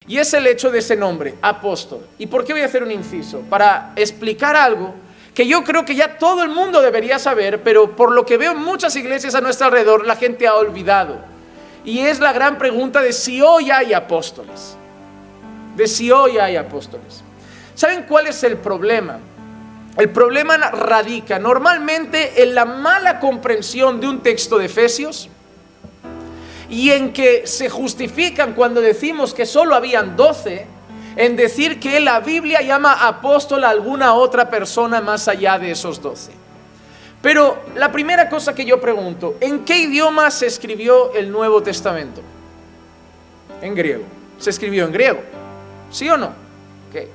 Y es el hecho de ese nombre, apóstol. ¿Y por qué voy a hacer un inciso? Para explicar algo que yo creo que ya todo el mundo debería saber, pero por lo que veo en muchas iglesias a nuestro alrededor, la gente ha olvidado. Y es la gran pregunta de si hoy hay apóstoles. De si hoy hay apóstoles. ¿Saben cuál es el problema? El problema radica normalmente en la mala comprensión de un texto de Efesios y en que se justifican cuando decimos que solo habían 12, en decir que la Biblia llama apóstol a alguna otra persona más allá de esos 12. Pero la primera cosa que yo pregunto, ¿en qué idioma se escribió el Nuevo Testamento? En griego. ¿Se escribió en griego? ¿Sí o no? Okay.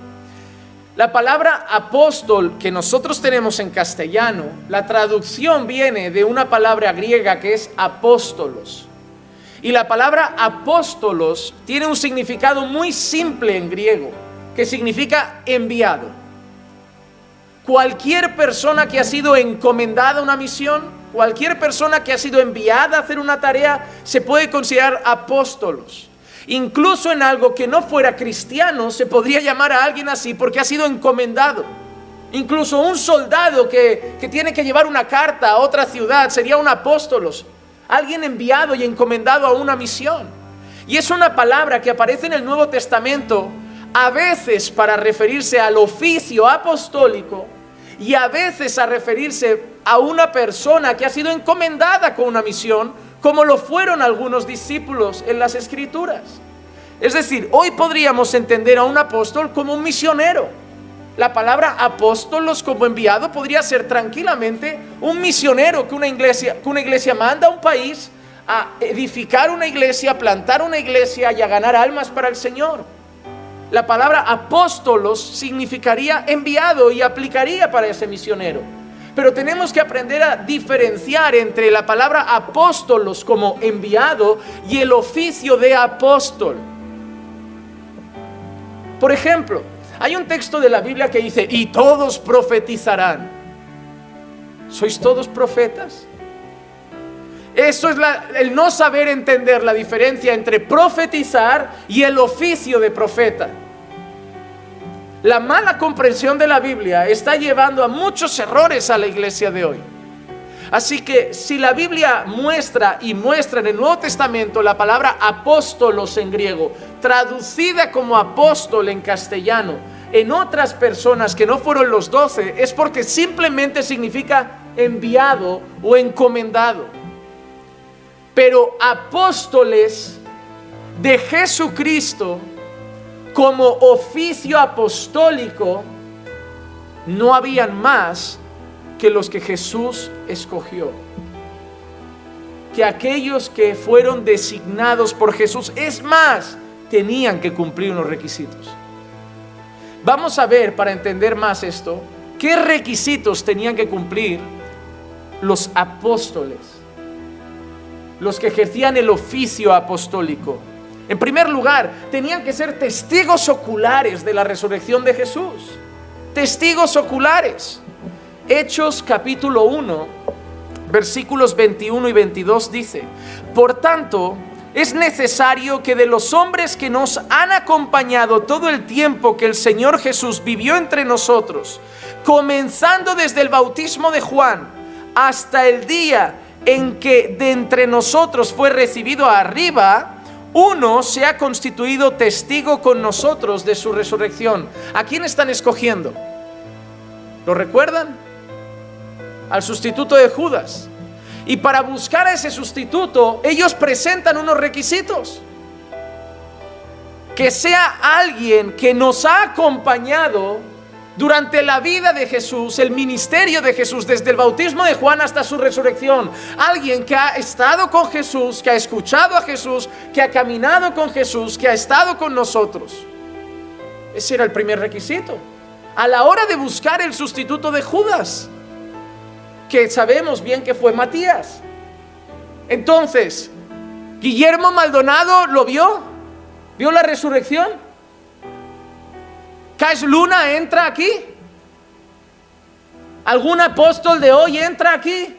La palabra apóstol que nosotros tenemos en castellano, la traducción viene de una palabra griega que es apóstolos. Y la palabra apóstolos tiene un significado muy simple en griego, que significa enviado. Cualquier persona que ha sido encomendada a una misión, cualquier persona que ha sido enviada a hacer una tarea, se puede considerar apóstolos. Incluso en algo que no fuera cristiano, se podría llamar a alguien así porque ha sido encomendado. Incluso un soldado que tiene que llevar una carta a otra ciudad sería un apóstolos. Alguien enviado y encomendado a una misión. Y es una palabra que aparece en el Nuevo Testamento a veces para referirse al oficio apostólico y a veces a referirse a una persona que ha sido encomendada con una misión, como lo fueron algunos discípulos en las Escrituras. Es decir, hoy podríamos entender a un apóstol como un misionero. La palabra apóstolos como enviado podría ser tranquilamente un misionero que una iglesia manda a un país a edificar una iglesia, a plantar una iglesia y a ganar almas para el Señor. La palabra apóstolos significaría enviado y aplicaría para ese misionero. Pero tenemos que aprender a diferenciar entre la palabra apóstolos como enviado y el oficio de apóstol. Por ejemplo, hay un texto de la Biblia que dice, y todos profetizarán. ¿Sois todos profetas? Eso es el no saber entender la diferencia entre profetizar y el oficio de profeta. La mala comprensión de la Biblia está llevando a muchos errores a la iglesia de hoy. Así que si la Biblia muestra en el Nuevo Testamento la palabra apóstolos en griego, traducida como apóstol en castellano, en otras personas que no fueron los 12, es porque simplemente significa enviado o encomendado. Pero apóstoles de Jesucristo como oficio apostólico no habían más que los que Jesús escogió, que aquellos que fueron designados por Jesús, es más, tenían que cumplir unos requisitos. Vamos a ver, para entender más esto, qué requisitos tenían que cumplir los apóstoles, los que ejercían el oficio apostólico. En primer lugar, tenían que ser testigos oculares de la resurrección de Jesús. Testigos oculares. Hechos capítulo 1, versículos 21 y 22 dice: por tanto, es necesario que de los hombres que nos han acompañado todo el tiempo que el Señor Jesús vivió entre nosotros, comenzando desde el bautismo de Juan hasta el día en que de entre nosotros fue recibido arriba, uno se ha constituido testigo con nosotros de su resurrección. ¿A quién están escogiendo? ¿Lo recuerdan? Al sustituto de Judas. Y para buscar a ese sustituto, ellos presentan unos requisitos. Que sea alguien que nos ha acompañado durante la vida de Jesús, el ministerio de Jesús, desde el bautismo de Juan hasta su resurrección. Alguien que ha estado con Jesús, que ha escuchado a Jesús, que ha caminado con Jesús, que ha estado con nosotros. Ese era el primer requisito. A la hora de buscar el sustituto de Judas, que sabemos bien que fue Matías. Entonces, Guillermo Maldonado lo vio. ¿Vio la resurrección? ¿Cash Luna entra aquí? ¿Algún apóstol de hoy entra aquí?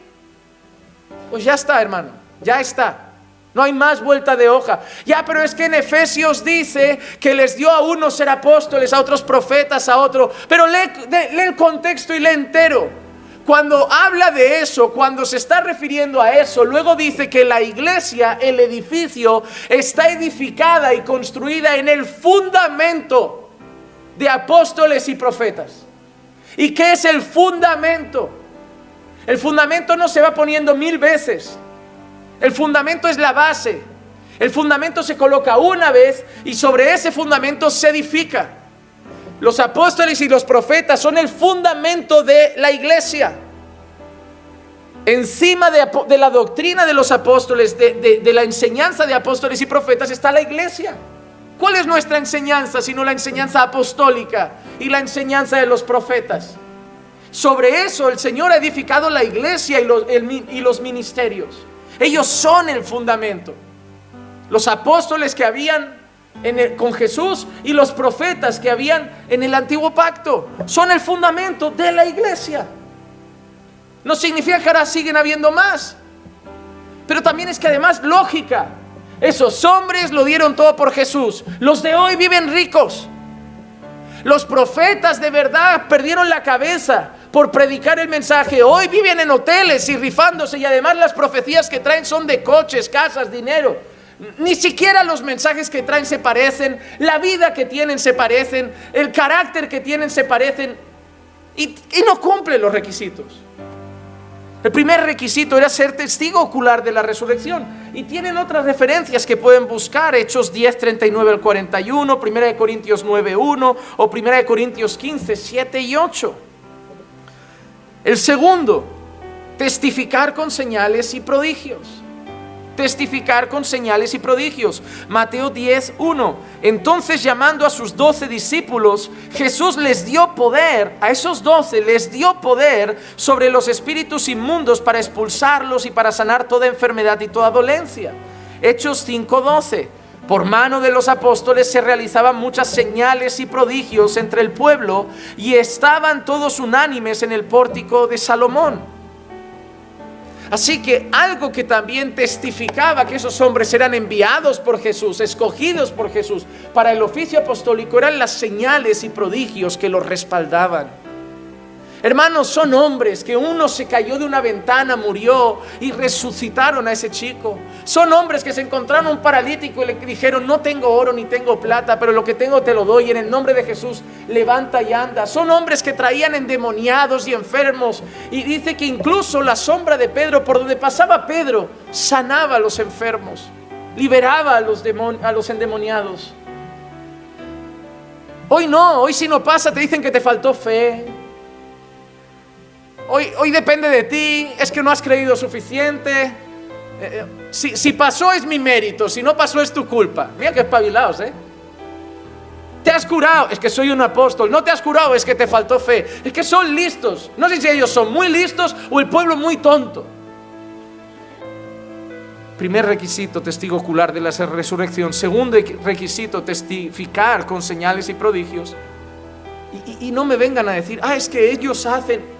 Pues ya está, hermano, ya está. No hay más vuelta de hoja. Ya, pero es que en Efesios dice que les dio a unos ser apóstoles, a otros profetas, a otros. Pero lee el contexto y lee entero. Cuando habla de eso, cuando se está refiriendo a eso, luego dice que la iglesia, el edificio, está edificada y construida en el fundamento de apóstoles y profetas. ¿Y qué es el fundamento? El fundamento no se va poniendo 1000 veces. El fundamento es la base. El fundamento se coloca una vez y sobre ese fundamento se edifica. Los apóstoles y los profetas son el fundamento de la iglesia. Encima de la doctrina de los apóstoles, de la enseñanza de apóstoles y profetas, está la iglesia. ¿Cuál es nuestra enseñanza sino la enseñanza apostólica y la enseñanza de los profetas? Sobre eso el Señor ha edificado la iglesia y los ministerios. Ellos son el fundamento. Los apóstoles que habían con Jesús y los profetas que habían en el antiguo pacto son el fundamento de la iglesia. No significa que ahora siguen habiendo más, pero también es que además lógica. Esos hombres lo dieron todo por Jesús. Los de hoy viven ricos. Los profetas de verdad perdieron la cabeza por predicar el mensaje. Hoy viven en hoteles y rifándose, y además las profecías que traen son de coches, casas, dinero. Ni siquiera los mensajes que traen se parecen, la vida que tienen se parecen, el carácter que tienen se parecen, y no cumplen los requisitos. El primer requisito era ser testigo ocular de la resurrección. Y tienen otras referencias que pueden buscar: Hechos 10, 39 al 41, 1 Corintios 9, 1 o 1 Corintios 15, 7 y 8. El segundo, testificar con señales y prodigios. Testificar con señales y prodigios. Mateo 10, 1. Entonces, llamando a sus 12 discípulos, Jesús les dio poder, a esos 12 les dio poder sobre los espíritus inmundos para expulsarlos y para sanar toda enfermedad y toda dolencia. Hechos 5, 12. Por mano de los apóstoles se realizaban muchas señales y prodigios entre el pueblo, y estaban todos unánimes en el pórtico de Salomón. Así que algo que también testificaba que esos hombres eran enviados por Jesús, escogidos por Jesús para el oficio apostólico, eran las señales y prodigios que los respaldaban. Hermanos, son hombres que uno se cayó de una ventana, murió y resucitaron a ese chico. Son hombres que se encontraron un paralítico y le dijeron: no tengo oro ni tengo plata, pero lo que tengo te lo doy, en el nombre de Jesús levanta y anda. Son hombres que traían endemoniados y enfermos, y dice que incluso la sombra de Pedro, por donde pasaba Pedro, sanaba a los enfermos, liberaba a los endemoniados. Hoy no, hoy si no pasa te dicen que te faltó fe. Hoy depende de ti, es que no has creído suficiente. Si pasó es mi mérito, si no pasó es tu culpa. Mira que espabilados, Te has curado, es que soy un apóstol. No te has curado, es que te faltó fe. Es que son listos. No sé si ellos son muy listos o el pueblo muy tonto. Primer requisito, testigo ocular de la resurrección. Segundo requisito, testificar con señales y prodigios. Y no me vengan a decir: es que ellos hacen.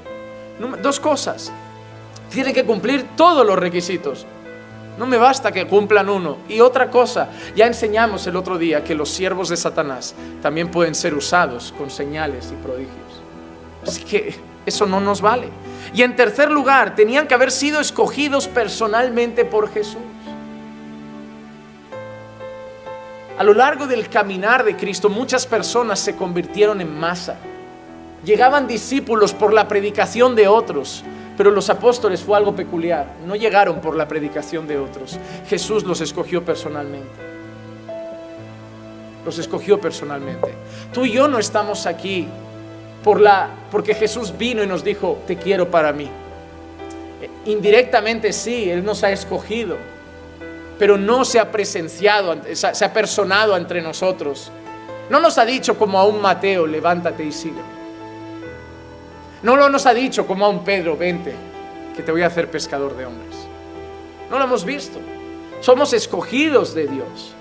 Dos cosas: tienen que cumplir todos los requisitos. No me basta que cumplan uno. Y otra cosa, ya enseñamos el otro día que los siervos de Satanás también pueden ser usados con señales y prodigios. Así que eso no nos vale. Y en tercer lugar, tenían que haber sido escogidos personalmente por Jesús. A lo largo del caminar de Cristo, muchas personas se convirtieron en masa. Llegaban discípulos por la predicación de otros, pero los apóstoles fue algo peculiar. No llegaron por la predicación de otros. Jesús los escogió personalmente. Los escogió personalmente. Tú y yo no estamos aquí porque Jesús vino y nos dijo: te quiero para mí. Indirectamente sí, Él nos ha escogido, pero no se ha presenciado, se ha personado entre nosotros. No nos ha dicho como a un Mateo: levántate y sigue. No lo nos ha dicho como a un Pedro: vente, que te voy a hacer pescador de hombres. No lo hemos visto. Somos escogidos de Dios,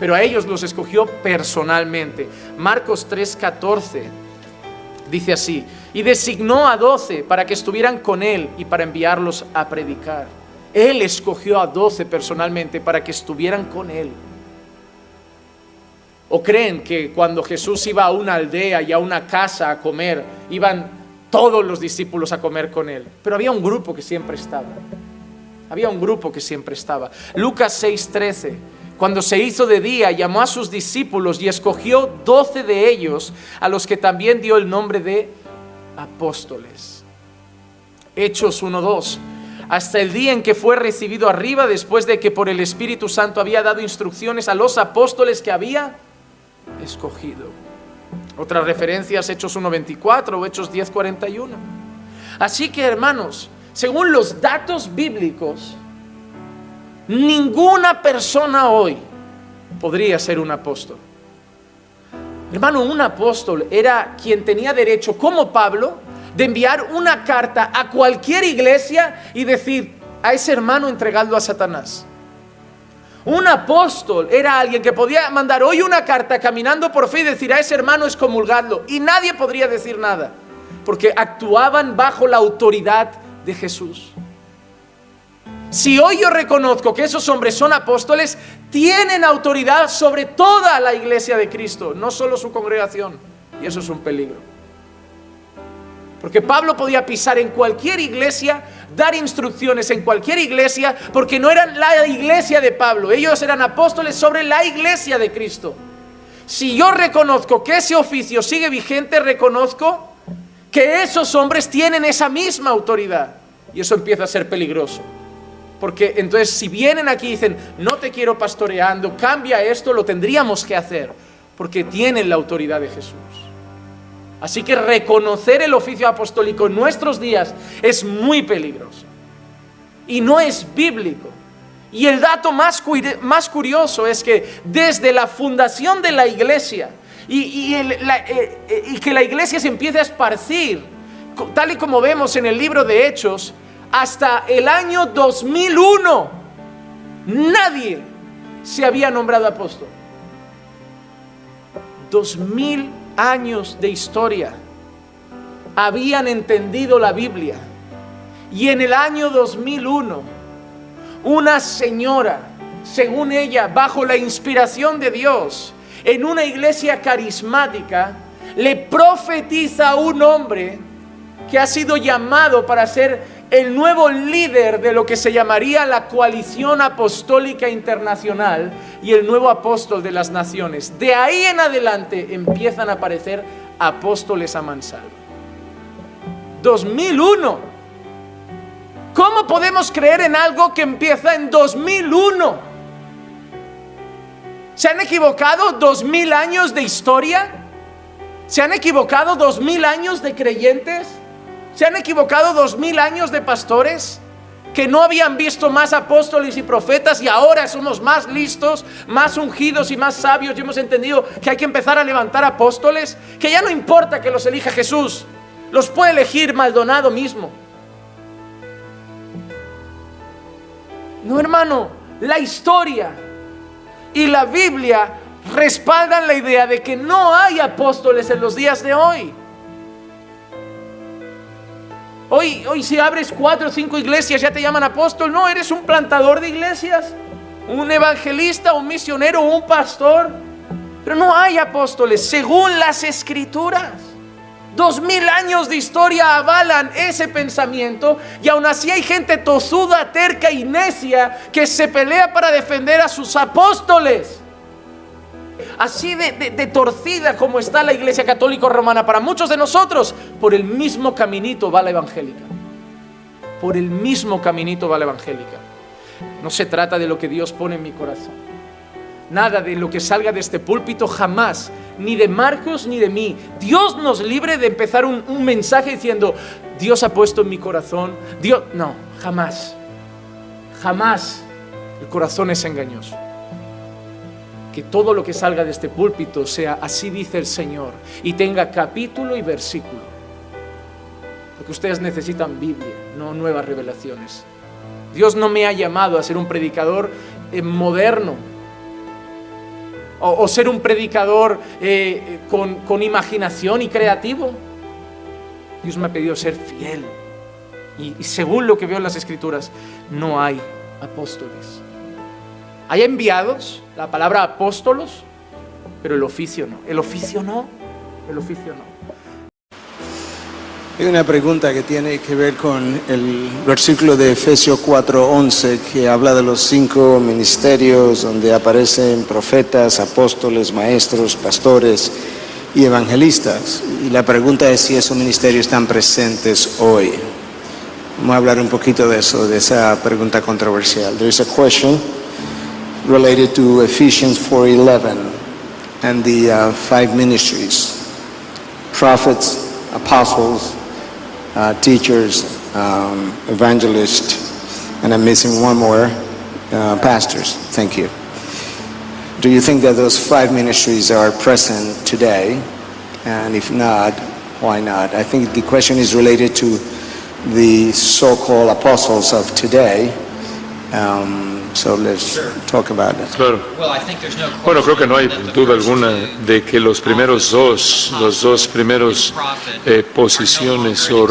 pero a ellos los escogió personalmente. Marcos 3:14 Dice así: y designó a 12 para que estuvieran con él y para enviarlos a predicar. Él escogió a 12 personalmente para que estuvieran con él. ¿O creen que cuando Jesús iba a una aldea y a una casa a comer, iban todos los discípulos a comer con él? Pero había un grupo que siempre estaba. Había un grupo que siempre estaba. Lucas 6:13. Cuando se hizo de día, llamó a sus discípulos y escogió 12 de ellos, a los que también dio el nombre de apóstoles. Hechos 1:2. Hasta el día en que fue recibido arriba, después de que por el Espíritu Santo había dado instrucciones a los apóstoles que había escogido. Otras referencias, Hechos 1:24 o Hechos 10:41. Así que, hermanos, según los datos bíblicos, ninguna persona hoy podría ser un apóstol. Hermano, un apóstol era quien tenía derecho, como Pablo, de enviar una carta a cualquier iglesia y decir: a ese hermano entregadlo a Satanás. Un apóstol era alguien que podía mandar hoy una carta caminando por fe y decir: a ese hermano excomulgadlo, y nadie podría decir nada, porque actuaban bajo la autoridad de Jesús. Si hoy yo reconozco que esos hombres son apóstoles, tienen autoridad sobre toda la iglesia de Cristo, no solo su congregación, y eso es un peligro. Porque Pablo podía pisar en cualquier iglesia, dar instrucciones en cualquier iglesia, porque no eran la iglesia de Pablo, ellos eran apóstoles sobre la iglesia de Cristo. Si yo reconozco que ese oficio sigue vigente, reconozco que esos hombres tienen esa misma autoridad, y eso empieza a ser peligroso. Porque entonces, si vienen aquí y dicen: no te quiero pastoreando, cambia esto, lo tendríamos que hacer, porque tienen la autoridad de Jesús. Así que reconocer el oficio apostólico en nuestros días es muy peligroso y no es bíblico. Y el dato más curioso es que desde la fundación de la iglesia y que la iglesia se empiece a esparcir, tal y como vemos en el libro de Hechos, hasta el año 2001, nadie se había nombrado apóstol. 2000 años de historia habían entendido la Biblia. Y en el año 2001, una señora, según ella, bajo la inspiración de Dios, en una iglesia carismática, le profetiza a un hombre que ha sido llamado para ser el nuevo líder de lo que se llamaría la Coalición Apostólica Internacional y el nuevo apóstol de las naciones. De ahí en adelante empiezan a aparecer apóstoles a mansalva. 2001. ¿Cómo podemos creer en algo que empieza en 2001? ¿Se han equivocado 2000 años de historia? ¿Se han equivocado 2000 años de creyentes? ¿Se han equivocado 2000 años de pastores que no habían visto más apóstoles y profetas, y ahora somos más listos, más ungidos y más sabios, y hemos entendido que hay que empezar a levantar apóstoles? Que ya no importa que los elija Jesús, los puede elegir Maldonado mismo. No, hermano, la historia y la Biblia respaldan la idea de que no hay apóstoles en los días de hoy. Hoy si abres 4 o 5 iglesias ya te llaman apóstol. No, eres un plantador de iglesias, un evangelista, un misionero, un pastor. Pero no hay apóstoles según las Escrituras. 2000 años de historia avalan ese pensamiento, y aún así hay gente tozuda, terca y necia que se pelea para defender a sus apóstoles. Así de torcida como está la Iglesia Católica Romana para muchos de nosotros, por el mismo caminito va la evangélica. Por el mismo caminito va la evangélica. No se trata de lo que Dios pone en mi corazón. Nada de lo que salga de este púlpito, jamás, ni de Marcos ni de mí. Dios nos libre de empezar un mensaje diciendo: Dios ha puesto en mi corazón. Dios, no, jamás. Jamás. El corazón es engañoso. Que todo lo que salga de este púlpito sea: así dice el Señor, y tenga capítulo y versículo. Porque ustedes necesitan Biblia, no nuevas revelaciones. Dios no me ha llamado a ser un predicador moderno, o ser un predicador con imaginación y creativo. Dios me ha pedido ser fiel. Y según lo que veo en las Escrituras, no hay apóstoles. Hay enviados, la palabra apóstolos, pero el oficio no. El oficio no. El oficio no. Hay una pregunta que tiene que ver con el versículo de Efesios 4:11 que habla de los 5 ministerios donde aparecen profetas, apóstoles, maestros, pastores y evangelistas. Y la pregunta es si esos ministerios están presentes hoy. Vamos a hablar un poquito de eso, de esa pregunta controversial. There is a question related to Ephesians 4:11 and the 5 ministries: prophets, apostles, teachers, evangelists, and I'm missing one more, pastors. Thank you. Do you think that those 5 ministries are present today? And if not, why not? I think the question is related to the so-called apostles of today. So let's talk about it. Claro. Bueno, creo que no hay duda alguna de que los dos primeros posiciones o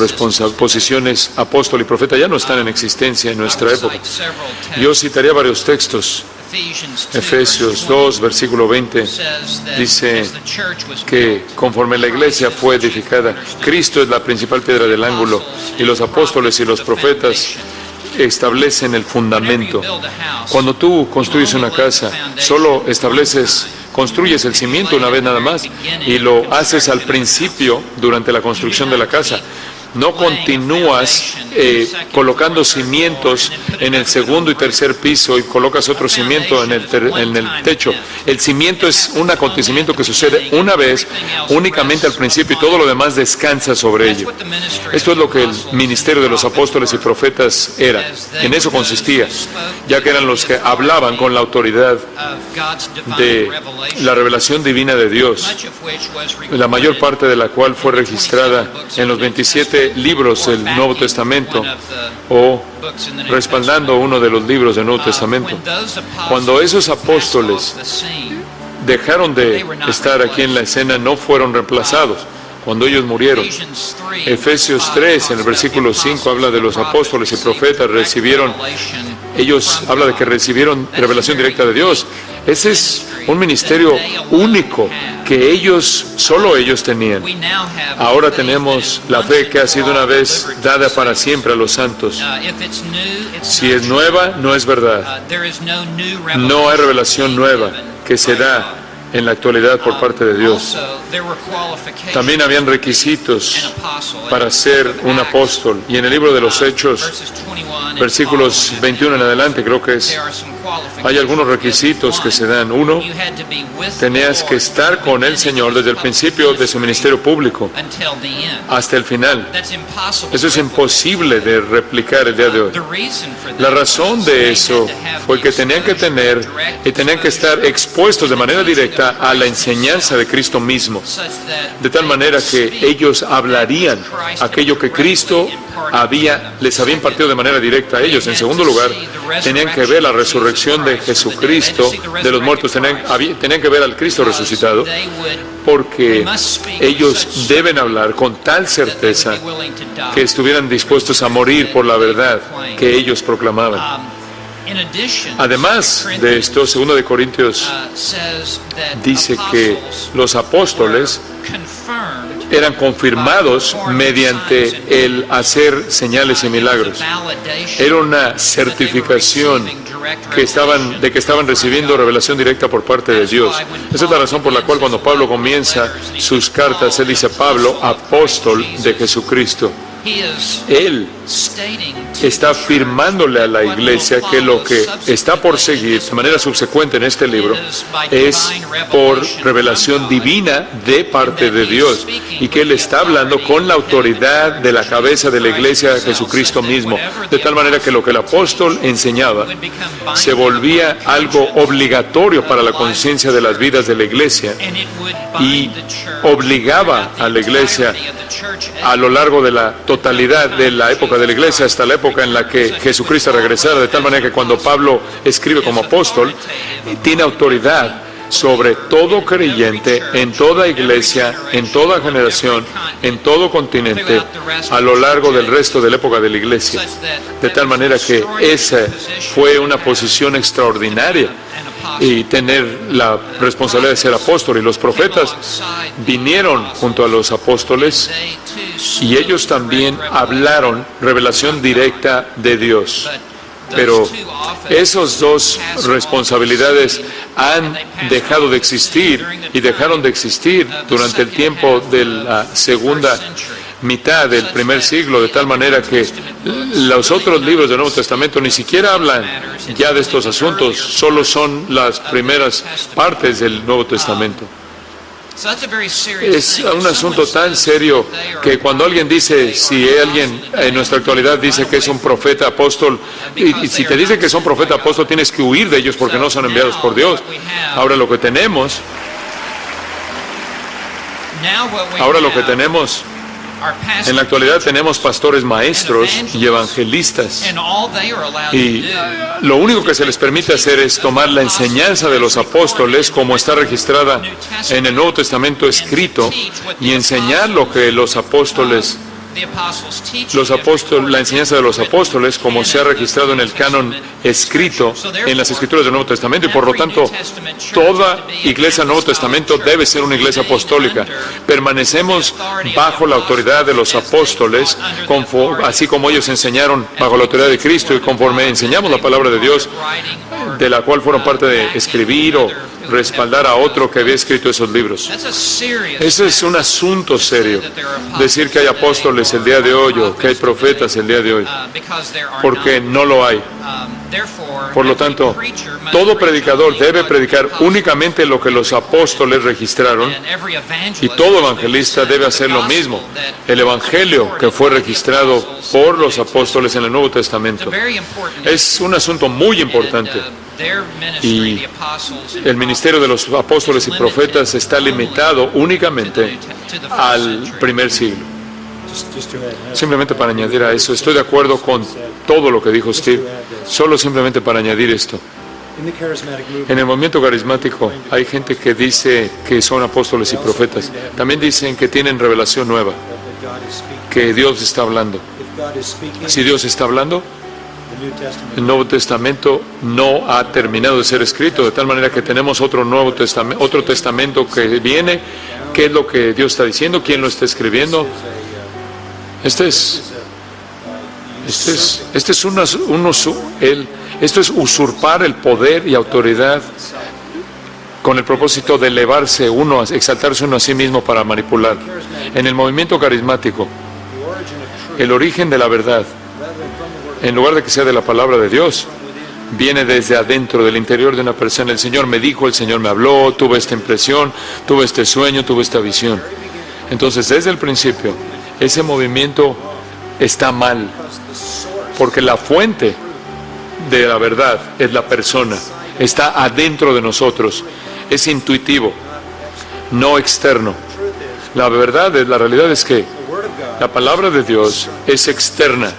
posiciones apóstol y profeta ya no están en existencia en nuestra época. Yo citaría varios textos. Efesios 2, versículo 20, dice que conforme la iglesia fue edificada, Cristo es la principal piedra del ángulo y los apóstoles y los profetas establecen el fundamento. Cuando tú construyes una casa, solo construyes el cimiento una vez nada más y lo haces al principio durante la construcción de la casa. No continúas colocando cimientos en el segundo y tercer piso y colocas otro cimiento en el techo. El cimiento es un acontecimiento que sucede una vez, únicamente al principio, y todo lo demás descansa sobre ello. Esto es lo que el ministerio de los apóstoles y profetas era. En eso consistía, ya que eran los que hablaban con la autoridad de la revelación divina de Dios, la mayor parte de la cual fue registrada en los 27 libros del Nuevo Testamento o respaldando uno de los libros del Nuevo Testamento. Cuando esos apóstoles dejaron de estar aquí en la escena, no fueron reemplazados cuando ellos murieron. Efesios 3, en el versículo 5, habla de los apóstoles y profetas habla de que recibieron revelación directa de Dios. Ese es un ministerio único que solo ellos tenían. Ahora tenemos la fe que ha sido una vez dada para siempre a los santos. Si es nueva, no es verdad. No hay revelación nueva que se da en la actualidad por parte de Dios. También habían requisitos para ser un apóstol. Y en el libro de los Hechos, versículos 21 en adelante, creo que hay algunos requisitos que se dan. Uno, tenías que estar con el Señor desde el principio de su ministerio público hasta el final. Eso es imposible de replicar el día de hoy. La razón de eso fue que tenían que estar expuestos de manera directa a la enseñanza de Cristo mismo, de tal manera que ellos hablarían aquello que Cristo les había impartido de manera directa a ellos. En segundo lugar, tenían que ver la resurrección de Jesucristo de los muertos, tenían que ver al Cristo resucitado, porque ellos deben hablar con tal certeza que estuvieran dispuestos a morir por la verdad que ellos proclamaban. Además de esto, 2 de Corintios dice que los apóstoles eran confirmados mediante el hacer señales y milagros. Era una certificación de que estaban recibiendo revelación directa por parte de Dios. Esa es la razón por la cual cuando Pablo comienza sus cartas, él dice: Pablo, apóstol de Jesucristo. Él está afirmándole a la iglesia que lo que está por seguir de manera subsecuente en este libro es por revelación divina de parte de Dios, y que Él está hablando con la autoridad de la cabeza de la iglesia, Jesucristo mismo, de tal manera que lo que el apóstol enseñaba se volvía algo obligatorio para la conciencia de las vidas de la iglesia y obligaba a la iglesia a lo largo de la totalidad de la época de la iglesia hasta la época en la que Jesucristo regresara, de tal manera que cuando Pablo escribe como apóstol, tiene autoridad sobre todo creyente, en toda iglesia, en toda generación, en todo continente, a lo largo del resto de la época de la iglesia. De tal manera que esa fue una posición extraordinaria, y tener la responsabilidad de ser apóstol. Y los profetas vinieron junto a los apóstoles y ellos también hablaron revelación directa de Dios. Pero esas dos responsabilidades han dejado de existir, y dejaron de existir durante el tiempo de la segunda mitad del primer siglo, de tal manera que los otros libros del Nuevo Testamento ni siquiera hablan ya de estos asuntos, solo son las primeras partes del Nuevo Testamento. Es un asunto tan serio que cuando alguien dice, si alguien en nuestra actualidad dice que es un profeta apóstol, y si te dice que son profeta apóstol, tienes que huir de ellos porque no son enviados por Dios. Ahora lo que tenemos en la actualidad tenemos pastores maestros y evangelistas, y lo único que se les permite hacer es tomar la enseñanza de los apóstoles como está registrada en el Nuevo Testamento escrito y enseñar lo que los apóstoles, la enseñanza de los apóstoles como se ha registrado en el canon escrito en las escrituras del Nuevo Testamento. Y por lo tanto, toda iglesia del Nuevo Testamento debe ser una iglesia apostólica. Permanecemos bajo la autoridad de los apóstoles, así como ellos enseñaron bajo la autoridad de Cristo, y conforme enseñamos la palabra de Dios, de la cual fueron parte de escribir o respaldar a otro que había escrito esos libros. Eso es un asunto serio, decir que hay apóstoles el día de hoy o que hay profetas el día de hoy, porque no lo hay. Por lo tanto, todo predicador debe predicar únicamente lo que los apóstoles registraron, y todo evangelista debe hacer lo mismo, el evangelio que fue registrado por los apóstoles en el Nuevo Testamento. Es un asunto muy importante, y el ministerio de los apóstoles y profetas está limitado únicamente al primer siglo. Simplemente para añadir a eso, estoy de acuerdo con todo lo que dijo Steve, solo simplemente para añadir esto. En el movimiento carismático hay gente que dice que son apóstoles y profetas. También dicen que tienen revelación nueva, que Dios está hablando. Si Dios está hablando, el Nuevo Testamento no ha terminado de ser escrito, de tal manera que tenemos otro testamento que viene. ¿Qué es lo que Dios está diciendo? ¿Quién lo está escribiendo? Esto es usurpar el poder y autoridad con el propósito de elevarse uno, exaltarse uno a sí mismo para manipular. En el movimiento carismático, el origen de la verdad, en lugar de que sea de la palabra de Dios, viene desde adentro, del interior de una persona. El Señor me dijo, el Señor me habló, tuve esta impresión, tuve este sueño, tuve esta visión. Entonces, desde el principio, ese movimiento está mal, porque la fuente de la verdad es la persona, está adentro de nosotros, es intuitivo, no externo. La realidad es que la palabra de Dios es externa,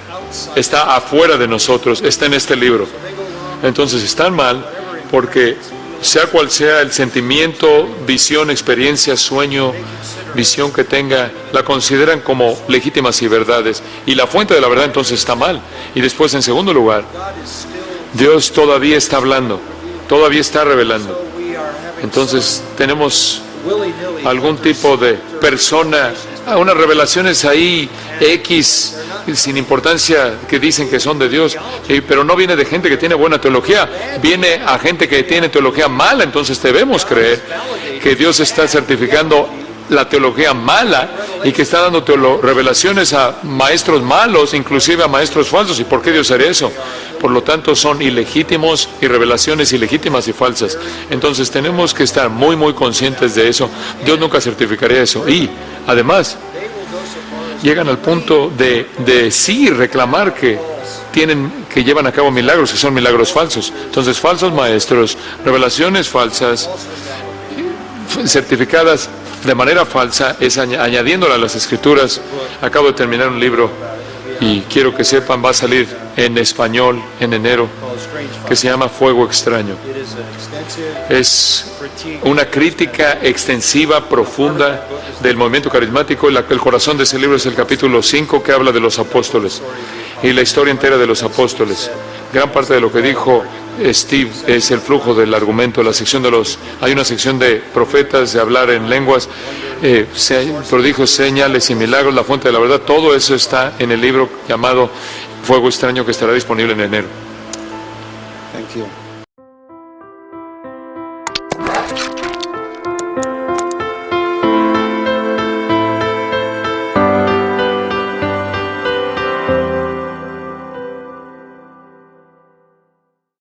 está afuera de nosotros, está en este libro. Entonces están mal porque sea cual sea el sentimiento, visión, experiencia, sueño, visión que tenga, la consideran como legítimas y verdades, y la fuente de la verdad entonces está mal. Y después, en segundo lugar, Dios todavía está hablando, todavía está revelando. Entonces tenemos algún tipo de persona, unas revelaciones ahí X, sin importancia, que dicen que son de Dios, pero no viene de gente que tiene buena teología, viene a gente que tiene teología mala. Entonces debemos creer que Dios está certificando la teología mala y que está dando revelaciones a maestros malos, inclusive a maestros falsos. ¿Y por qué Dios haría eso? Por lo tanto, son ilegítimos y revelaciones ilegítimas y falsas. Entonces tenemos que estar muy, muy conscientes de eso. Dios nunca certificaría eso. Y además, llegan al punto de sí reclamar que llevan a cabo milagros, que son milagros falsos. Entonces, falsos maestros, revelaciones falsas, certificadas de manera falsa, es añadiéndola a las Escrituras. Acabo de terminar un libro y quiero que sepan, va a salir en español en enero, que se llama Fuego Extraño. Es una crítica extensiva, profunda del movimiento carismático. El corazón de ese libro es el capítulo 5, que habla de los apóstoles y la historia entera de los apóstoles. Gran parte de lo que dijo Steve es el flujo del argumento. Hay una sección de profetas, de hablar en lenguas, prodigios, señales y milagros, la fuente de la verdad. Todo eso está en el libro llamado Fuego Extraño, que estará disponible en enero. Thank you.